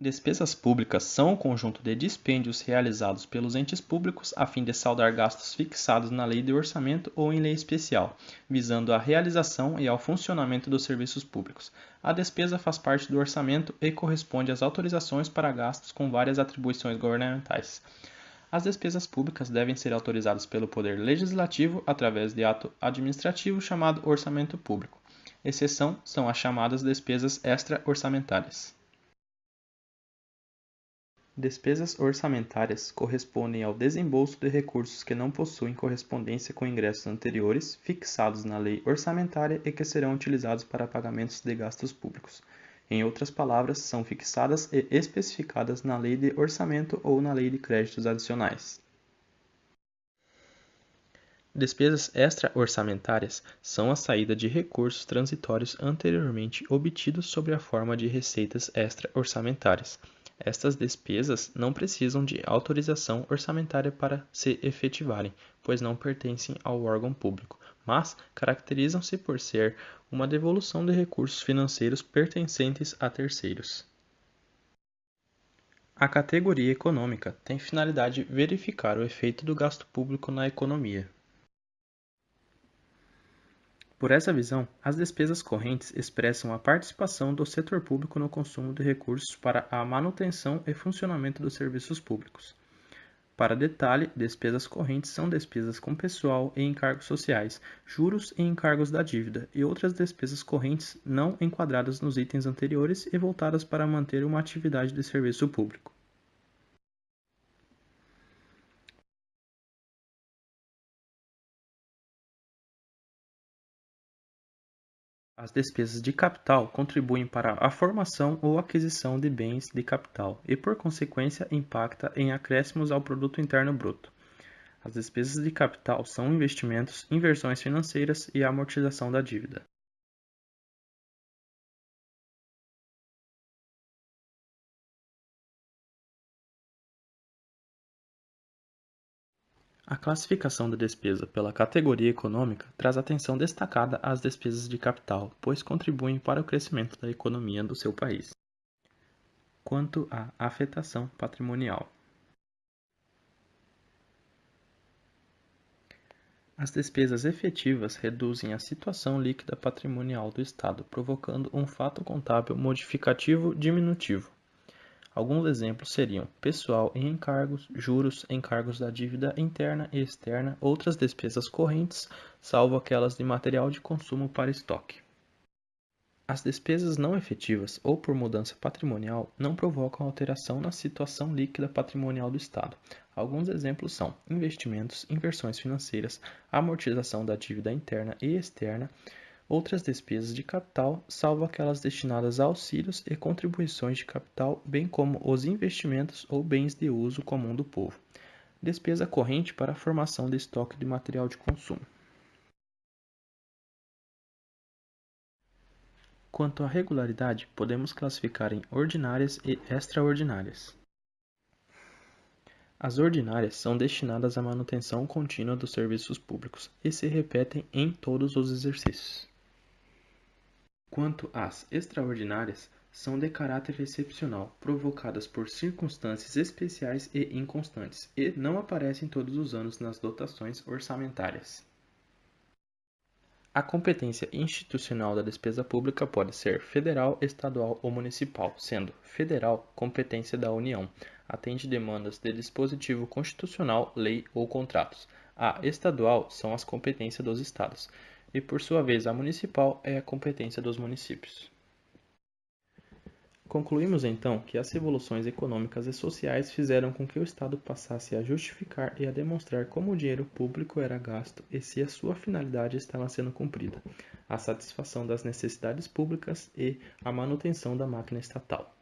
Despesas públicas são o conjunto de dispêndios realizados pelos entes públicos a fim de saldar gastos fixados na lei de orçamento ou em lei especial, visando à realização e ao funcionamento dos serviços públicos. A despesa faz parte do orçamento e corresponde às autorizações para gastos com várias atribuições governamentais. As despesas públicas devem ser autorizadas pelo Poder Legislativo através de ato administrativo chamado orçamento público. Exceção são as chamadas despesas extra-orçamentárias. Despesas orçamentárias correspondem ao desembolso de recursos que não possuem correspondência com ingressos anteriores, fixados na lei orçamentária e que serão utilizados para pagamentos de gastos públicos. Em outras palavras, são fixadas e especificadas na lei de orçamento ou na lei de créditos adicionais. Despesas extra-orçamentárias são a saída de recursos transitórios anteriormente obtidos sob a forma de receitas extra-orçamentárias. Estas despesas não precisam de autorização orçamentária para se efetivarem, pois não pertencem ao órgão público, mas caracterizam-se por ser uma devolução de recursos financeiros pertencentes a terceiros. A categoria econômica tem finalidade verificar o efeito do gasto público na economia. Por essa visão, as despesas correntes expressam a participação do setor público no consumo de recursos para a manutenção e funcionamento dos serviços públicos. Para detalhe, despesas correntes são despesas com pessoal e encargos sociais, juros e encargos da dívida e outras despesas correntes não enquadradas nos itens anteriores e voltadas para manter uma atividade de serviço público. As despesas de capital contribuem para a formação ou aquisição de bens de capital e, por consequência, impacta em acréscimos ao produto interno bruto. As despesas de capital são investimentos, inversões financeiras e a amortização da dívida. A classificação da despesa pela categoria econômica traz atenção destacada às despesas de capital, pois contribuem para o crescimento da economia do seu país. Quanto à afetação patrimonial. As despesas efetivas reduzem a situação líquida patrimonial do Estado, provocando um fato contábil modificativo diminutivo. Alguns exemplos seriam pessoal em encargos, juros, encargos da dívida interna e externa, outras despesas correntes, salvo aquelas de material de consumo para estoque. As despesas não efetivas ou por mudança patrimonial não provocam alteração na situação líquida patrimonial do Estado. Alguns exemplos são investimentos, inversões financeiras, amortização da dívida interna e externa, outras despesas de capital, salvo aquelas destinadas a auxílios e contribuições de capital, bem como os investimentos ou bens de uso comum do povo. Despesa corrente para a formação de estoque de material de consumo. Quanto à regularidade, podemos classificar em ordinárias e extraordinárias. As ordinárias são destinadas à manutenção contínua dos serviços públicos e se repetem em todos os exercícios. Quanto às extraordinárias, são de caráter excepcional, provocadas por circunstâncias especiais e inconstantes, e não aparecem todos os anos nas dotações orçamentárias. A competência institucional da despesa pública pode ser federal, estadual ou municipal, sendo federal competência da União, atende demandas de dispositivo constitucional, lei ou contratos. A estadual são as competências dos estados, e por sua vez a municipal é a competência dos municípios. Concluímos então que as revoluções econômicas e sociais fizeram com que o Estado passasse a justificar e a demonstrar como o dinheiro público era gasto e se a sua finalidade estava sendo cumprida, a satisfação das necessidades públicas e a manutenção da máquina estatal.